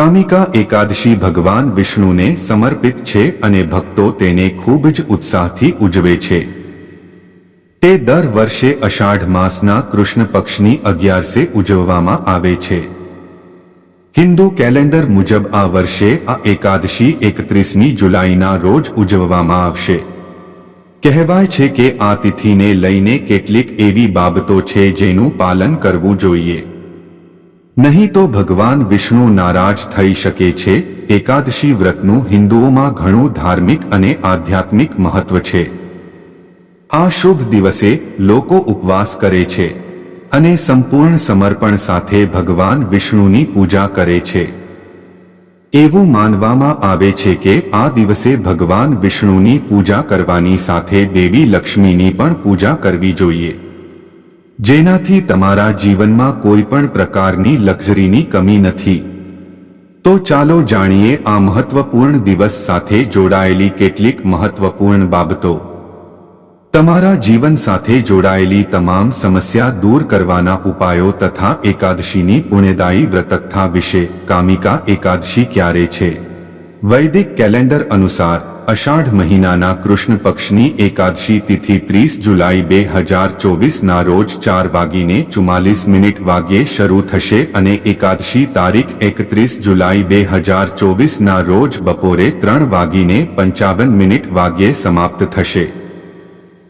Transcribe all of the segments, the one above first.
કામિકા એકાદશી ભગવાન વિષ્ણુને સમર્પિત છે અને ભક્તો તેને ખૂબ જ ઉત્સાહથી ઉજવે છે. તે દર વર્ષે અષાઢ માસના કૃષ્ણ પક્ષની 11સે ઉજવવામાં આવે છે. હિન્દુ કેલેન્ડર મુજબ આ વર્ષે આ એકાદશી 31મી જુલાઈના રોજ ઉજવવામાં આવશે. કહેવાય છે કે આ તિથિને લઈને કેટલીક એવી બાબતો છે જેનું પાલન કરવું જોઈએ. નહીં તો ભગવાન વિષ્ણુ નારાજ થઈ શકે છે. એકાદશી વ્રતનું હિન્દુઓમાં ઘણું ધાર્મિક અને આધ્યાત્મિક મહત્વ છે. આ શુભ દિવસે લોકો ઉપવાસ કરે છે અને સંપૂર્ણ સમર્પણ સાથે ભગવાન વિષ્ણુની પૂજા કરે છે. એવું માનવામાં આવે છે કે આ દિવસે ભગવાન વિષ્ણુની પૂજા કરવાની સાથે દેવી લક્ષ્મીની પણ પૂજા કરવી જોઈએ, જેનાથી તમારા જીવનમાં કોઈ પણ પ્રકારની લક્ઝરીની કમી નથી. તો ચાલો જાણીએ આ મહત્વપૂર્ણ દિવસ સાથે જોડાયેલી કેટલીક મહત્વપૂર્ણ બાબતો. તમારા જીવન સાથે જોડાયેલી તમામ સમસ્યા દૂર કરવાના ઉપાયો તથા એકાદશીની પુણ્યદાયી વ્રતકથા વિશે. કામિકા એકાદશી ક્યારે છે? વૈદિક કેલેન્ડર અનુસાર અષાઢ મહિનાના કૃષ્ણ પક્ષની એકાદશી તિથિ 30 જુલાઈ 2024ના રોજ 4:44 વાગ્યે શરૂ થશે અને એકાદશી તારીખ 31 જુલાઈ 2024ના રોજ બપોરે 3:55 વાગ્યે સમાપ્ત થશે.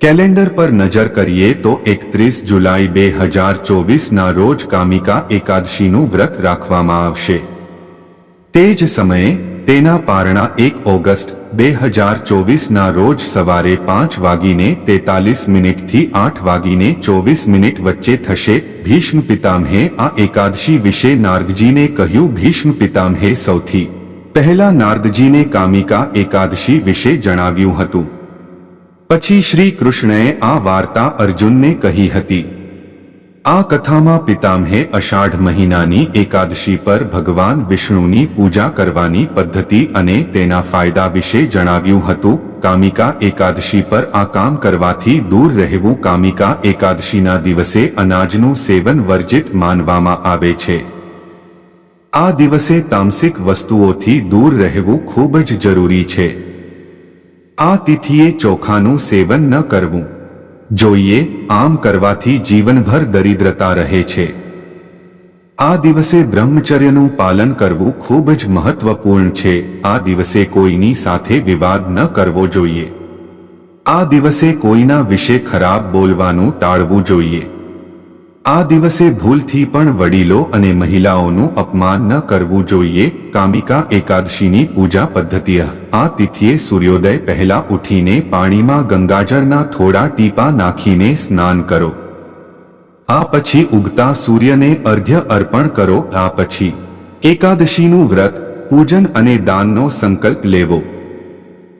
કેલેન્ડર પર નજર કરીએ તો 31 જુલાઈ 2024ના રોજ કામિકા એકાદશીનું વ્રત રાખવામાં આવશે. તે જ સમયે તેના પારણા 1 ઓગસ્ટ 2024ના રોજ સવારે 5:43 થી 8:24 વચ્ચે થશે. ભીષ્મ પિતામહે આ એકાદશી વિશે નારદજીને કહ્યું. ભીષ્મ પિતામહે સૌથી પહેલા નારદજીને કામિકા એકાદશી વિશે જણાવ્યું હતું. પછી શ્રી કૃષ્ણએ આ વાર્તા અર્જુનને કહી હતી. આ કથામાં પિતામહે અષાઢ મહિનાની એકાદશી પર ભગવાન વિષ્ણુની પૂજા કરવાની પદ્ધતિ અને તેના ફાયદા વિશે જણાવ્યું હતું. કામિકા એકાદશી પર આ કામ કરવાથી દૂર રહેવું. કામિકા એકાદશીના દિવસે અનાજનું સેવન વર્જિત માનવામાં આવે છે. આ દિવસે તામસિક વસ્તુઓથી દૂર રહેવું ખૂબ જ જરૂરી છે. આ તિથિએ ચોખાનું સેવન ન કરવું જોઈએ. આમ કરવાથી જીવનભર દરિદ્રતા રહે છે. આ દિવસે બ્રહ્મચર્યનું પાલન કરવું ખૂબ જ મહત્વપૂર્ણ છે. આ દિવસે કોઈની સાથે વિવાદ ન કરવો જોઈએ. આ દિવસે કોઈના વિશે ખરાબ બોલવાનું ટાળવું જોઈએ. આ દિવસે ભૂલથી પણ વડીલો અને મહિલાઓનું અપમાન ન કરવું જોઈએ. કામિકા એકાદશીની પૂજા પદ્ધતિ. આ તિથિએ સૂર્યોદય પહેલા ઉઠીને પાણીમાં ગંગાજળના થોડા ટીપા નાખીને સ્નાન કરો. આ પછી ઉગતા સૂર્યને અર્ઘ્ય અર્પણ કરો. આ પછી એકાદશીનું વ્રત, પૂજન અને દાનનો સંકલ્પ લેવો.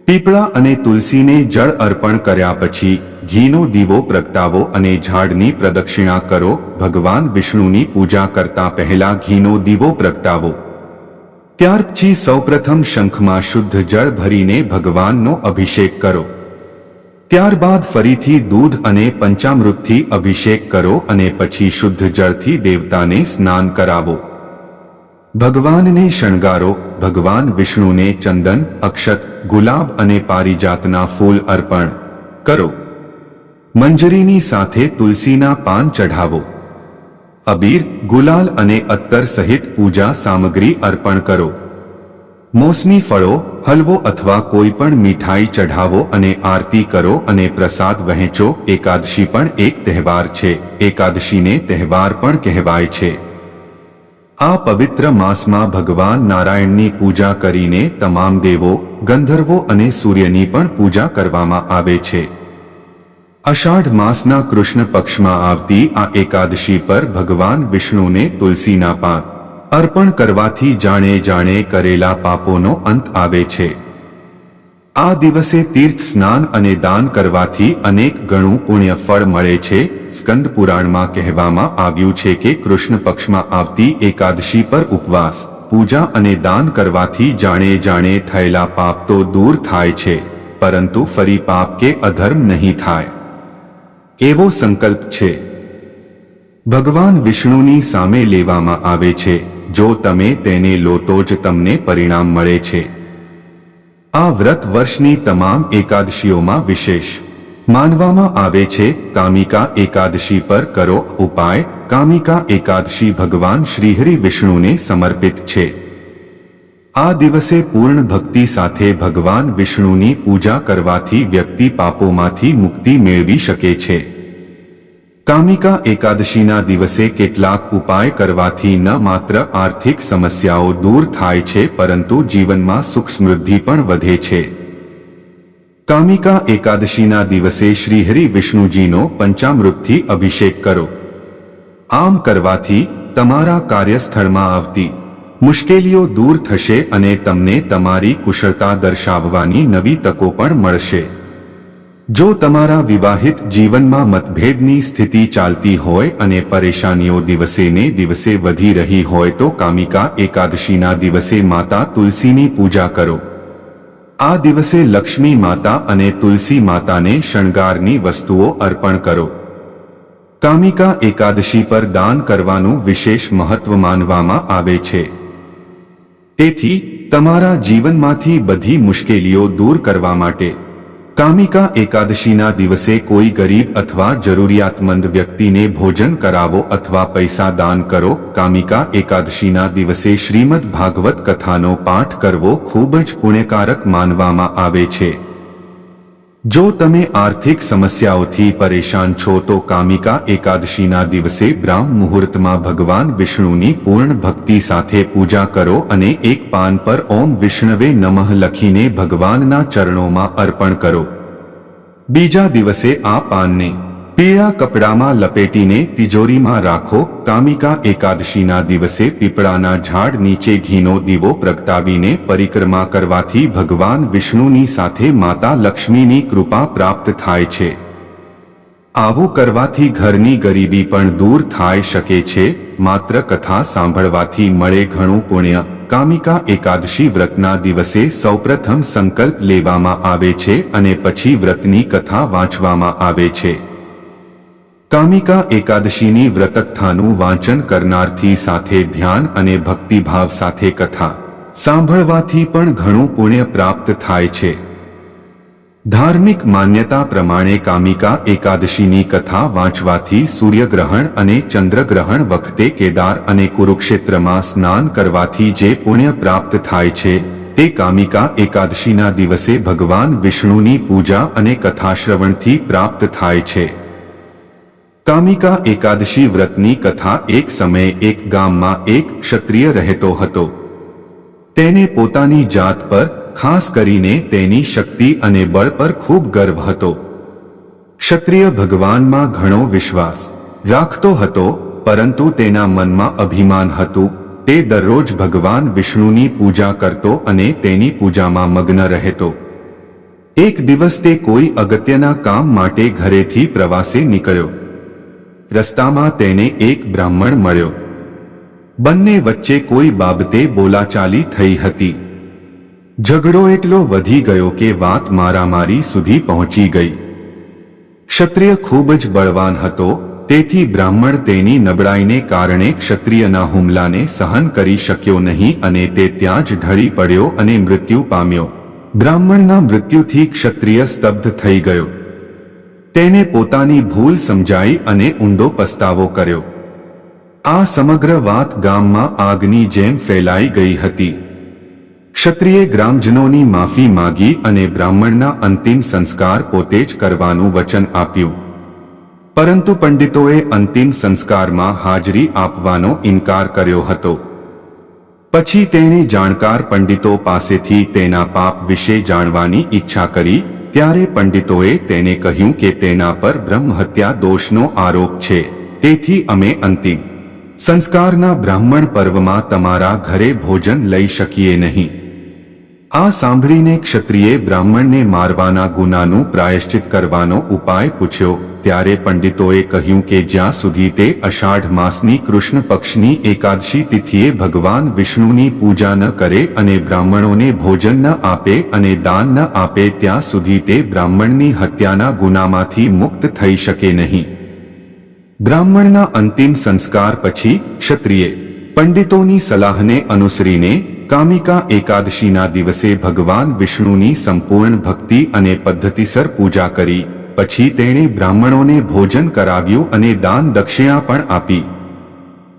પીપળા અને તુલસીને જળ અર્પણ કર્યા પછી ઘીનો દીવો પ્રગટાવો અને ઝાડની પ્રદક્ષિણા કરો. ભગવાન વિષ્ણુની પૂજા કરતા પહેલા ઘીનો દીવો પ્રગટાવો. ત્યાર પછી સૌપ્રથમ શંખમાં શુદ્ધ જળ ભરીને ભગવાનનો અભિષેક કરો. ત્યારબાદ ફરીથી દૂધ અને પંચામૃતથી અભિષેક કરો અને પછી શુદ્ધ જળથી દેવતાને સ્નાન કરાવો. ભગવાનને શણગારો. ભગવાન વિષ્ણુને ચંદન, અક્ષત, ગુલાબ અને પારિજાતના ફૂલ અર્પણ કરો. મંજરીની સાથે તુલસીના પાન ચઢાવો. અબીર, ગુલાલ અને અત્તર સહિત પૂજા સામગ્રી અર્પણ કરો. મોસમી ફળો, હલવો અથવા કોઈ પણ મીઠાઈ ચઢાવો અને આરતી કરો અને પ્રસાદ વહેંચો. એકાદશી પણ એક તહેવાર છે. એકાદશીને તહેવાર પણ કહેવાય છે. આ પવિત્ર માસમાં ભગવાન નારાયણની પૂજા કરીને તમામ દેવો, ગંધર્વો અને સૂર્યની પણ પૂજા કરવામાં આવે છે. અષાઢ માસના કૃષ્ણ પક્ષમાં આવતી આ એકાદશી પર ભગવાન વિષ્ણુને તુલસીના પાન અર્પણ કરવાથી જાણે જાણે કરેલા પાપોનો અંત આવે છે. આ દિવસે તીર્થ સ્નાન અને દાન કરવાથી અનેક ગણું પુણ્ય ફળ મળે છે. સ્કંદ પુરાણમાં કહેવામાં આવ્યું છે કે કૃષ્ણ પક્ષમાં આવતી એકાદશી પર ઉપવાસ, પૂજા અને દાન કરવાથી જાણે જાણે થયેલા પાપ તો દૂર થાય છે, પરંતુ ફરી પાપ કે અધર્મ નહીં થાય એવો સંકલ્પ છે. ભગવાન વિષ્ણુની સામે લેવામાં આવે છે. જો તમે તેને લો તો જ તમને પરિણામ મળે છે. આ વ્રત વર્ષની તમામ એકાદશીઓમાં વિશેષ માનવામાં આવે છે. કામિકા એકાદશી પર કરો ઉપાય. કામિકા એકાદશી ભગવાન શ્રીહરિ વિષ્ણુને સમર્પિત છે. આ દિવસે પૂર્ણ ભક્તિ સાથે ભગવાન વિષ્ણુની પૂજા કરવાથી વ્યક્તિ પાપોમાંથી મુક્તિ મેળવી શકે છે. કામિકા એકાદશીના દિવસે કેટલાક ઉપાય કરવાથી ન માત્ર આર્થિક સમસ્યાઓ દૂર થાય છે પરંતુ જીવનમાં સુખ સમૃદ્ધિ પણ વધે છે. કામિકા એકાદશીના દિવસે શ્રીહરિ વિષ્ણુજીનો પંચામૃતથી અભિષેક કરો. આમ કરવાથી તમારા કાર્યસ્થળમાં આવતી મુશ્કેલીઓ દૂર થશે અને તમને તમારી કુશળતા દર્શાવવાની નવી તકો પણ મળશે. જો તમારા વિવાહિત જીવનમાં મતભેદની સ્થિતિ ચાલતી હોય અને પરેશાનીઓ દિવસે ને દિવસે વધી રહી હોય તો કામિકા એકાદશીના દિવસે માતા તુલસીની પૂજા કરો. આ દિવસે લક્ષ્મી માતા અને તુલસી માતાને શણગારની વસ્તુઓ અર્પણ કરો. કામિકા એકાદશી પર દાન કરવાનું વિશેષ મહત્વ માનવામાં આવે છે. તેથી તમારા જીવનમાંથી બધી મુશ્કેલીઓ દૂર કરવા માટે કામિકા એકાદશીના દિવસે કોઈ ગરીબ અથવા જરૂરિયાતમંદ વ્યક્તિને ભોજન કરાવો અથવા પૈસા દાન કરો. કામિકા એકાદશીના દિવસે શ્રીમદ ભાગવત કથાનો પાઠ કરવો ખૂબ જ પુણ્યકારક માનવામાં આવે છે. જો તમે આર્થિક સમસ્યાઓથી પરેશાન છો તો કામિકા એકાદશીના દિવસે બ્રાહ્મ મુહૂર્તમાં ભગવાન વિષ્ણુની પૂર્ણ ભક્તિ સાથે પૂજા કરો અને એક પાન પર ઓમ વિષ્ણવે નમઃ લખીને ભગવાનના ચરણોમાં અર્પણ કરો. બીજા દિવસે આ પાનને પીળા કપડામાં લપેટીને તિજોરીમાં રાખો. કામિકા એકાદશીના દિવસે પીપળાના ઝાડ નીચે ઘીનો દીવો પ્રગટાવીને પરિક્રમા કરવાથી ભગવાન વિષ્ણુની સાથે માતા લક્ષ્મીની કૃપા પ્રાપ્ત થાય છે. આવું કરવાથી ઘરની ગરીબી પણ દૂર થઈ શકે છે. માત્ર કથા સાંભળવાથી મળે ઘણું પુણ્ય. કામિકા એકાદશી વ્રતના દિવસે સૌપ્રથમ સંકલ્પ લેવામાં આવે છે અને પછી વ્રતની કથા વાંચવામાં આવે છે. કામિકા એકાદશીની વ્રતકથાનું વાંચન કરનારથી સાથે ધ્યાન અને ભક્તિભાવ સાથે કથા સાંભળવાથી પણ ઘણું પુણ્ય પ્રાપ્ત થાય છે. ધાર્મિક માન્યતા પ્રમાણે કામિકા એકાદશીની કથા વાંચવાથી સૂર્યગ્રહણ અને ચંદ્રગ્રહણ વખતે કેદાર અને કુરુક્ષેત્રમાં સ્નાન કરવાથી જે પુણ્ય પ્રાપ્ત થાય છે તે કામિકા એકાદશીના દિવસે ભગવાન વિષ્ણુની પૂજા અને કથાશ્રવણથી પ્રાપ્ત થાય છે. કામિકા એકાદશી વ્રતની કથા એક સમયે એક ગામમાં એક ક્ષત્રિય રહેતો હતો. તેને પોતાની જાત પર ખાસ કરીને તેની શક્તિ અને બળ પર ખૂબ ગર્વ હતો. ક્ષત્રિય ભગવાનમાં ઘણો વિશ્વાસ રાખતો હતો પરંતુ તેના મનમાં અભિમાન હતું. તે દરરોજ ભગવાન વિષ્ણુની પૂજા કરતો અને તેની પૂજામાં મગ્ન રહેતો. એક દિવસ તે કોઈ અગત્યના કામ માટે ઘરેથી પ્રવાસે નીકળ્યો. રસ્તામાં તેને એક બ્રાહ્મણ મળ્યો. બંને વચ્ચે કોઈ બાબતે બોલાચાલી થઈ હતી. ઝઘડો એટલો વધી ગયો કે વાત મારામારી સુધી પહોંચી ગઈ. ક્ષત્રિય ખૂબ જ બળવાન હતો તેથી બ્રાહ્મણ તેની નબળાઈને કારણે ક્ષત્રિયના હુમલાને સહન કરી શક્યો નહીં અને તે ત્યાં જ ઢળી પડ્યો અને મૃત્યુ પામ્યો. બ્રાહ્મણના મૃત્યુથી ક્ષત્રિય સ્તબ્ધ થઈ ગયો. તેને પોતાની ભૂલ સમજાઈ અને ઊંડો પસ્તાવો કર્યો. આ સમગ્ર વાત ગામમાં આગની જેમ ફેલાઈ ગઈ હતી. ક્ષત્રિયે ગ્રામજનોની માફી માગી અને બ્રાહ્મણના અંતિમ સંસ્કાર પોતે જ કરવાનું વચન આપ્યું. પરંતુ પંડિતોએ અંતિમ સંસ્કારમાં હાજરી આપવાનો ઇનકાર કર્યો હતો. પછી તેણે જાણકાર પંડિતો પાસેથી તેના પાપ વિશે જાણવાની ઈચ્છા કરી. ત્યારે પંડિતોએ તેને કહ્યું કે તેના પર બ્રહ્મહત્યા દોષનો આરોપ છે, તેથી અમે અંતિમ સંસ્કારના બ્રાહ્મણ પર્વમાં તમારા ઘરે ભોજન લઈ શકીએ નહીં. આ સાંભળીને ક્ષત્રિયે બ્રાહ્મણને મારવાના ગુનાનું પ્રાયશ્ચિત કરવાનો ઉપાય પૂછ્યો. ત્યારે પંડિતોએ કહ્યું કે જ્યાં સુધી તે અષાઢ માસની કૃષ્ણ પક્ષની એકાદશી તિથિએ ભગવાન વિષ્ણુની પૂજા ન કરે અને બ્રાહ્મણોને ભોજન ન આપે અને દાન ન આપે ત્યાં સુધી તે બ્રાહ્મણની હત્યાના ગુનામાંથી મુક્ત થઈ શકે નહીં. બ્રાહ્મણના અંતિમ સંસ્કાર પછી ક્ષત્રિયે પંડિતોની સલાહને અનુસરીને કામિકા એકાદશીના દિવસે ભગવાન વિષ્ણુની સંપૂર્ણ ભક્તિ અને પદ્ધતિસર પૂજા કરી. પછી તેણે બ્રાહ્મણોને ભોજન કરાવ્યું અને દાન દક્ષિણા પણ આપી.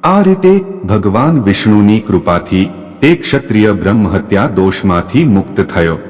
આ રીતે ભગવાન વિષ્ણુની કૃપાથી તે ક્ષત્રિય બ્રહ્મહત્યા દોષમાંથી મુક્ત થયો.